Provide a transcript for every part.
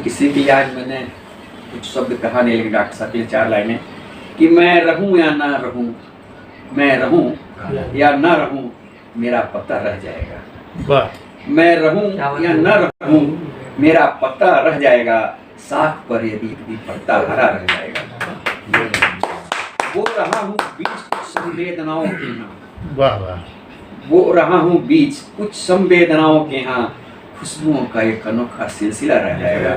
किसी भी आज मैंने कुछ शब्द कहा नहीं, लेकिन डॉक्टर साहब की 4 लाइनें कि मैं रहूं या ना रहूं, मैं रहूं या ना रहूं, मेरा पता रह जाएगा। वाह। मैं रहूं या ना रहूं, मेरा पता रह जाएगा। साख पर यदि भी पत्ता हरा रह जाएगा। वो रहा हूँ बीच कुछ संवेदनाओं के यहाँ। वाह वाह। वो रहा हूँ बीच कुछ संवेदनाओं के यहाँ, खुशबुओं का एक अनोखा सिलसिला रह जाएगा।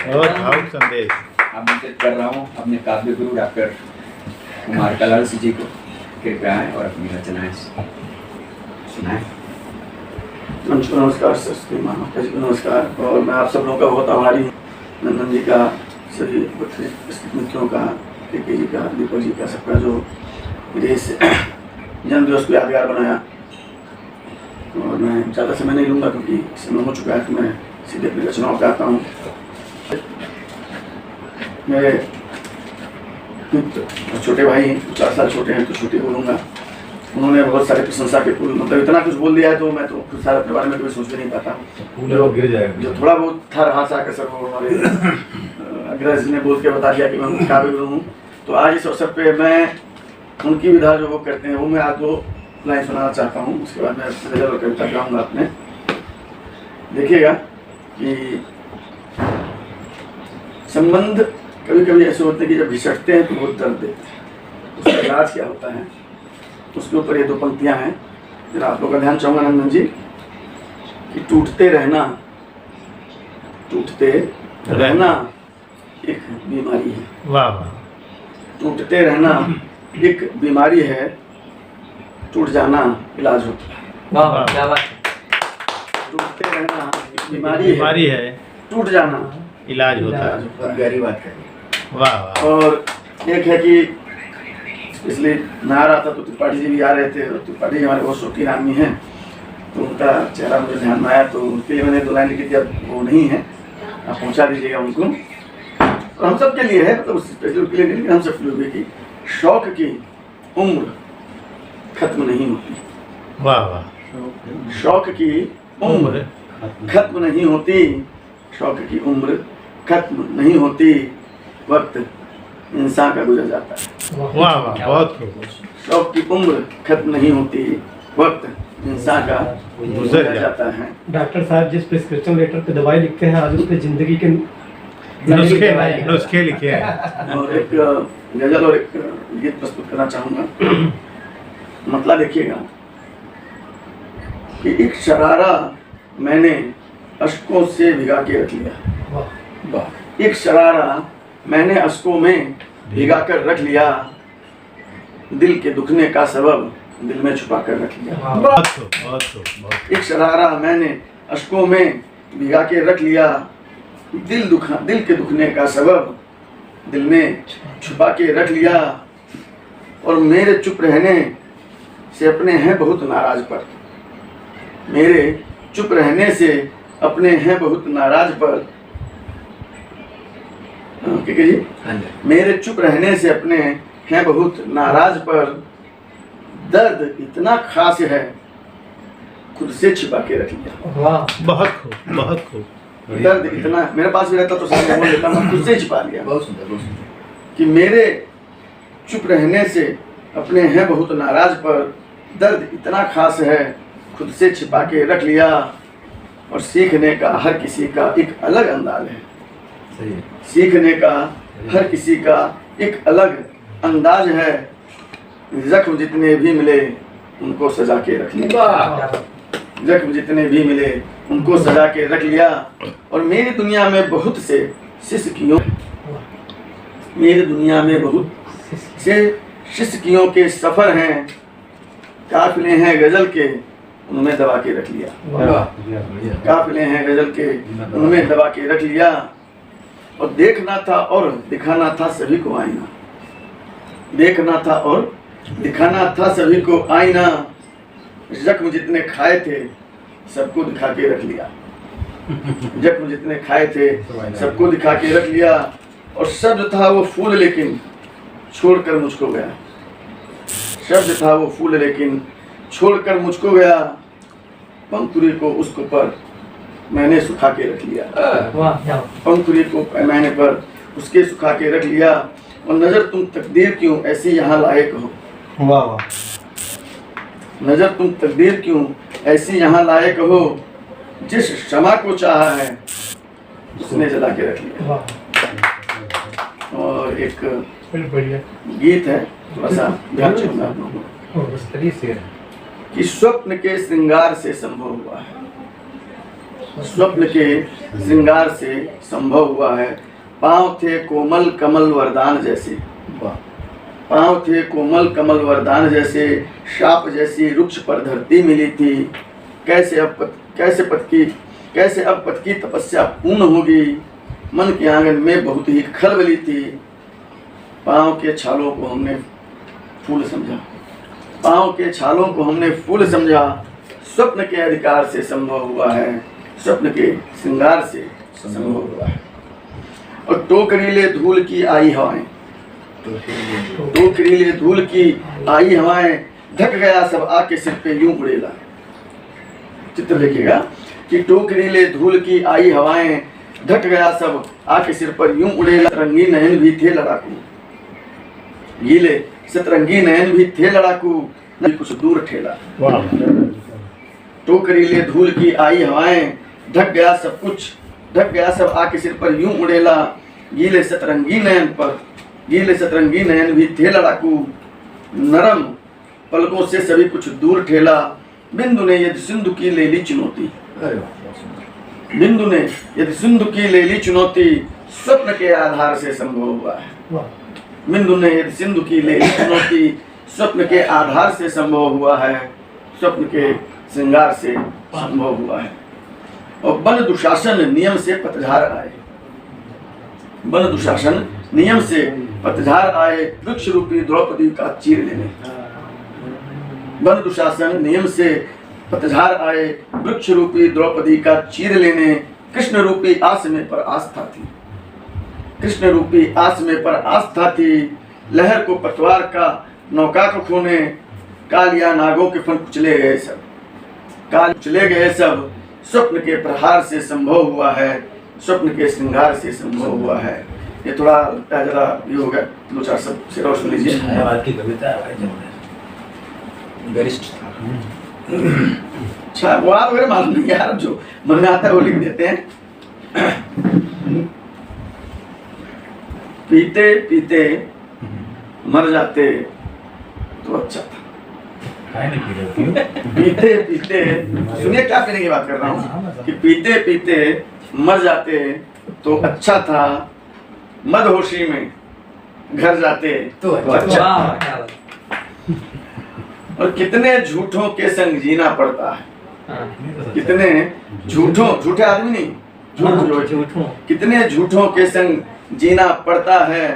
बहुत भावुक संदेश। आमंत्रित कर रहा हूँ अपने काव्य गुरु डॉक्टर कुमार कलाल जी को, कृपया आएं और अपनी रचनाएं सुनाएं। नमस्कार सरस्वती माता जी को नमस्कार। और मैं आप सब लोगों का बहुत आभारी हूँ, नंदन जी का, सभी मित्रों का, के जी का, दीपक जी का, सबका जो मेरे इस जन्मदिवस को यादगार बनाया। और मैं ज़्यादा समय नहीं लूँगा क्योंकि समय हो चुका है, तो मैं सीधे अपनी रचनाओं पे आता हूँ। मेरे मित्र छोटे भाई 4 साल छोटे हैं, तो छोटे बोलूँगा। उन्होंने बहुत सारे प्रशंसा के पुल, मतलब इतना कुछ बोल दिया है, तो मैं तो खुद सारे अपने बारे में कभी सोच भी नहीं पाता। जो गिर जाएगा, जो थोड़ा बहुत था रहा सा कर सर, वो हमारे अग्रज ने बोल के बता दिया कि मैं काबिल हूँ। तो आज इस अवसर पे मैं उनकी विधा जो वो करते हैं, वो मैं आज 2 लाइन सुनाना चाहता हूँ। उसके बाद मैं गजल और कविता गाऊँगा अपने। देखिएगा कि संबंध कभी कभी ऐसे होते हैं कि जब घिसटते हैं तो बहुत दर्द देते हैं। उसका इलाज क्या होता है, उसके ऊपर ये 2 पंक्तियां हैं, जरा आप लोग का ध्यान चाहूँगा नंदन जी, कि टूटते रहना एक बीमारी है। वाह वाह। टूटते रहना एक बीमारी है, टूट जाना इलाज होता है। वाह क्या बात। टूटते रहना एक बीमारी है, टूट जाना इलाज होता है। गहरी बात है। वाह वाह। और एक है कि इसलिए मैं आ रहा था तो त्रिपाठी जी भी आ रहे थे, और त्रिपाठी जी हमारे बहुत शौकीन आदमी हैं, तो उनका चेहरा मुझे ध्यान में आया, तो उनके लिए मैंने 2 लाइन लिखी थी। अब वो नहीं है, आप पहुंचा दीजिएगा उनको। और हम सब के लिए है, मतलब स्पेशल उनके लिए नहीं, लेकिन हम सब के लिए कि शौक की उम्र खत्म नहीं होती। वाह वाह। शौक की उम्र खत्म नहीं होती, शौक की उम्र खत्म नहीं होती, वक्त इंसान का गुजर जाता है। वाह वाह। बहुत खूब। शौक की उम्र खत्म नहीं होती, वक्त इंसान का गुजर जाता है। डॉक्टर साहब जिस प्रिस्क्रिप्शन लेटर पे दवाई लिखते हैं, आज उस पे जिंदगी के नुस्खे लिखे हैं। और एक गजल और एक गीत प्रस्तुत करना चाहूँगा। मतलब देखिएगा कि एक शरारा मैंने अश्कों से भिगा के रख लिया। एक शरारा मैंने अश्कों में भिगा कर रख लिया, दिल के दुखने का सबब दिल में छुपा कर रख लिया। बहुत। एक शरारा मैंने अश्कों में भिगा के रख लिया, दिल के दुखने का सबब दिल में छुपा के रख लिया। और मेरे चुप रहने से अपने हैं बहुत नाराज पर, मेरे चुप रहने से अपने हैं बहुत नाराज पर। ठीक है जी, मेरे चुप रहने से अपने हैं बहुत नाराज पर, दर्द इतना खास है खुद से छिपा के रख लिया। वाह। बहुत खूब बहुत खूब। दर्द इतना मेरे पास भी रहता तो सामने बोल देता, मैं खुद से छिपा लिया। बहुत सुंदर, बहुत सुंदर। कि मेरे चुप रहने से अपने हैं बहुत नाराज पर, दर्द इतना खास है खुद से छिपा के रख लिया। और सीखने का हर किसी का एक अलग अंदाज है, सीखने का हर किसी का एक अलग अंदाज है, जख्म जितने भी मिले उनको सजा के रख लिया। जख्म जितने भी मिले उनको सजा के रख लिया। और मेरी दुनिया में बहुत से सिसकियों, मेरी दुनिया में बहुत से सिसकियों के सफ़र हैं, काफिले हैं गजल के उनमें दबा के रख लिया। काफिले हैं गजल के उनमें दबा के रख लिया। और देखना था और दिखाना था सभी को आईना, देखना था और दिखाना था सभी को आईना। जख्म जितने खाए थे सबको दिखा के रख लिया, जख्म जितने खाए थे सबको दिखा के रख लिया। और शब्द था वो फूल लेकिन छोड़कर मुझको गया, शब्द था वो फूल लेकिन छोड़कर मुझको गया। पंखुड़ी को उसको पर मैंने सुखा के रख लिया। वाह क्या पंखुड़ी को पैमाने पर उसके सुखा के रख लिया। और नजर तुम तकदीर क्यों ऐसी यहाँ लायक हो, वाह वाह नजर तुम तकदीर क्यों ऐसी यहाँ लायक हो, जिस क्षमा को चाहा है उसने जला के रख लिया। वाह और एक बड़ी बढ़िया गीत है, थोड़ा सा ध्यान चाहूंगा आप लोगों को, और उस तरीके से कि स्वप्न के श्रृंगार से संभव हुआ है, स्वप्न के श्रृंगार से संभव हुआ है। पांव थे कोमल कमल वरदान जैसे, पांव थे कोमल कमल वरदान जैसे, शाप जैसी रुक्ष पर धरती मिली थी। कैसे अब पथ की तपस्या पूर्ण होगी, मन के आंगन में बहुत ही खलबली थी। पांव के छालों को हमने फूल समझा, पांव के छालों को हमने फूल समझा। स्वप्न के अधिकार से संभव हुआ है, स्वप्न के श्रृंगार से संभव हुआ है। और टोकरीले धूल की आई हवाएं, टोकरीले धूल की आई हवाएं, ढक गया सब आके सिर पे यूं उड़ेला। चित्र देखिएगा कि टोकरीले धूल की आई हवाएं, ढक गया सब आके सिर पर यूं उड़ेला। रंगी नयन भी थे लड़ाकू, गीले सतरंगी नयन भी थे लड़ाकू, न कुछ दूर ठेला। टोकरीले धूल की आई हवाएं, ढक गया सब कुछ, ढक गया सब आके सिर पर यूं उड़ेला। गीले सतरंगी नयन भी थे लड़ाकू, नरम पलकों से सभी कुछ दूर ठेला। बिंदु ने यदि सिंधु की ले ली चुनौती, बिंदु ने यदि सिंधु की ले ली चुनौती, स्वप्न के आधार से संभव हुआ है। बिंदु ने यदि सिंधु की ले ली चुनौती, स्वप्न के आधार से संभव हुआ है, स्वप्न के श्रृंगार से संभव हुआ है। और वन दुशासन नियम से पतझार आए, वन दुशासन नियम से पतझार आए, वृक्ष रूपी द्रौपदी का चीर लेने। वन दुशासन नियम से पतझार आए, वृक्ष रूपी द्रौपदी का चीर लेने। कृष्ण रूपी आस में पर आस्था थी, कृष्ण रूपी आस में पर आस्था थी। लहर को पतवार का नौका को खोने, कालिया नागों के फन कुचले गए सब, काल कुचले गए सब। स्वप्न के प्रहार से संभव हुआ है, स्वप्न के श्रृंगार से संभव हुआ है। ये थोड़ा जरा ये हो गया, दो चार सब से और सुन लीजिए। की कविता है गरिष्ठ था। अच्छा वो आप वगैरह मालूम नहीं यार, जो मन में आता है वो लिख देते हैं। पीते पीते मर जाते तो अच्छा था। पीते पीते, सुनिए क्या पीने की बात कर रहा हूँ, कि पीते पीते मर जाते तो अच्छा था। मदहोशी में घर जाते तो अच्छा था। और कितने झूठों के संग जीना पड़ता है, कितने झूठे आदमी नहीं, झूठों कितने झूठों के संग जीना पड़ता है।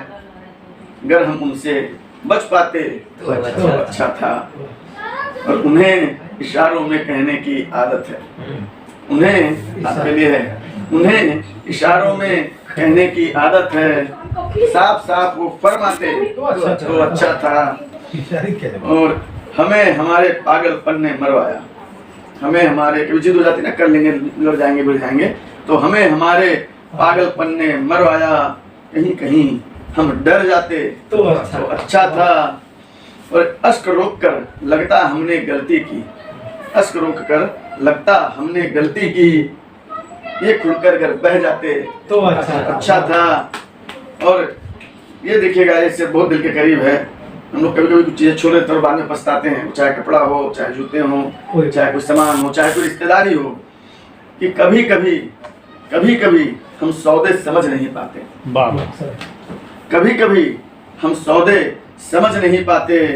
अगर हम उनसे बच पाते तो अच्छा था। और उन्हें इशारों में कहने की आदत है, उन्हें आपके लिए है, उन्हें इशारों में कहने की आदत है। साफ साफ वो फरमाते तो अच्छा था। और हमें हमारे पागलपन ने मरवाया, हमें हमारे जिद हो जाती ना, कर लेंगे लड़ जाएंगे बढ़ जाएंगे, तो हमें हमारे पागलपन ने मरवाया। कहीं कहीं हम डर जाते तो अच्छा था। और अश्क रोक कर लगता हमने गलती की, अश्क रोक कर लगता हमने गलती की। ये खुलकर अगर बह जाते तो अच्छा था। और ये देखिएगा, इससे बहुत दिल के करीब है। हम लोग कभी कभी कुछ चीज़ें छोड़ देते और बाद में पछताते हैं, चाहे कपड़ा हो, चाहे जूते हो, चाहे कुछ सामान हो, चाहे कोई रिश्तेदारी हो, कि कभी कभी हम सौदे समझ नहीं पाते, कभी कभी हम सौदे समझ नहीं पाते।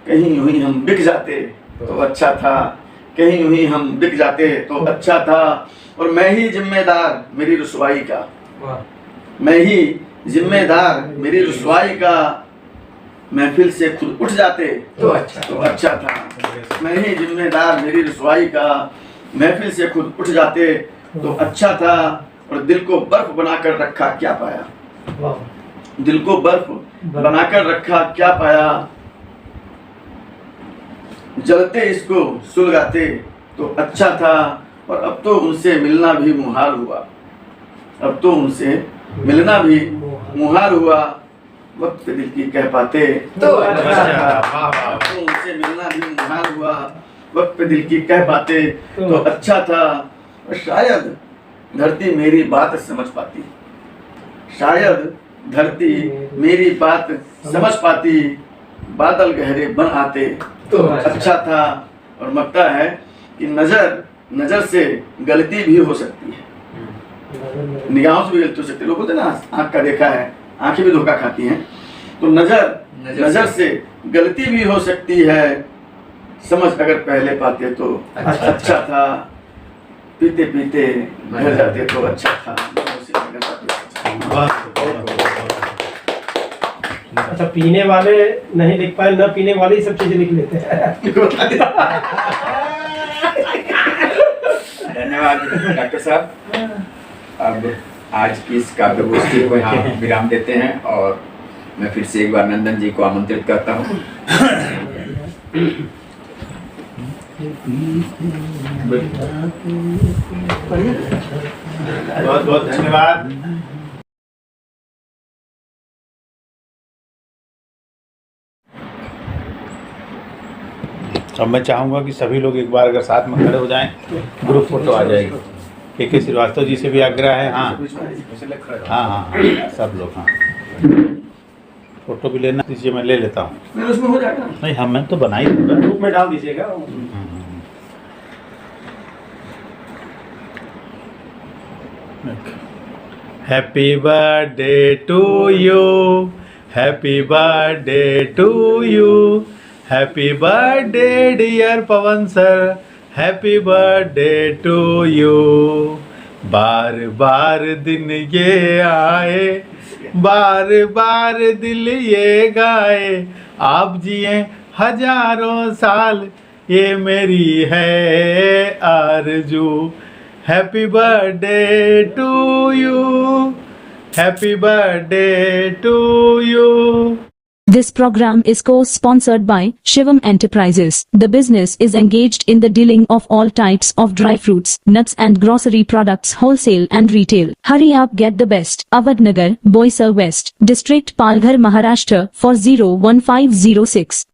कहीं यूं ही हम बिक जाते तो अच्छा था, कहीं यूं ही हम बिक जाते तो अच्छा था। और मैं ही जिम्मेदार मेरी रुसवाई का, मैं ही जिम्मेदार मेरी रुसवाई का। महफिल से खुद उठ जाते तो अच्छा था। मैं ही जिम्मेदार मेरी रुसवाई का, महफिल से खुद उठ जाते तो अच्छा था। और दिल को बर्फ बनाकर रखा क्या पाया, दिल को बर्फ बनाकर रखा क्या पाया। जलते इसको सुलगाते तो अच्छा था। और अब तो उनसे मिलना भी मुहाल हुआ। अब तो उनसे मिलना भी मुहाल हुआ। वक्त पे दिल की कह पाते तो अच्छा अब तो उनसे मिलना भी मुहाल हुआ। वक्त पे दिल की कह पाते तो अच्छा था। और शायद धरती मेरी बात समझ पाती। शायद धरती मेरी बात समझ पाती। बादल गहरे बन आते तो अच्छा था। और लगता है कि नजर से गलती भी हो सकती है। निगाहों से भी गलती हो सकती है। लोग बोलते हैं ना, आंख का देखा है, आंखें भी धोखा खाती हैं। तो नजर से गलती भी हो सकती है। समझ अगर पहले पाते तो अच्छा था। पीते पीते घर जाते तो अच्छा था। बहुत खूब, अच्छा, पीने वाले नहीं लिख पाए, न पीने वाले ही सब चीजें लिख लेते हैं। धन्यवाद डॉक्टर साहब। अब आज की इस काव्य गोष्ठी को यहाँ विराम देते हैं और मैं फिर से एक बार नंदन जी को आमंत्रित करता हूँ। बहुत बहुत धन्यवाद। अब मैं चाहूँगा कि सभी लोग एक बार अगर साथ में खड़े हो जाएं, ग्रुप फोटो आ जाएगी। के श्रीवास्तव जी से भी आग्रह है। हाँ हाँ हाँ, सब लोग हाँ, फोटो भी लेना दीजिए, मैं ले लेता हूँ। उसमें हो जाएगा। नहीं हाँ, मैं तो बना ही दूंगा। ग्रुप में डाल दीजिएगा। Happy birthday to you, happy birthday to you, happy birthday dear Pavan sir, happy birthday to you. बार बार दिन ये आए, बार बार दिल ये गाए, आप जिए हजारों साल, ये मेरी है आरज़ू। Happy birthday to you, happy birthday to you. This program is co-sponsored by Shivam Enterprises. The business is engaged in the dealing of all types of dry fruits, nuts and grocery products wholesale and retail. Hurry up, get the best. Avadnagar, Boisar West, District Palghar, Maharashtra for 01506.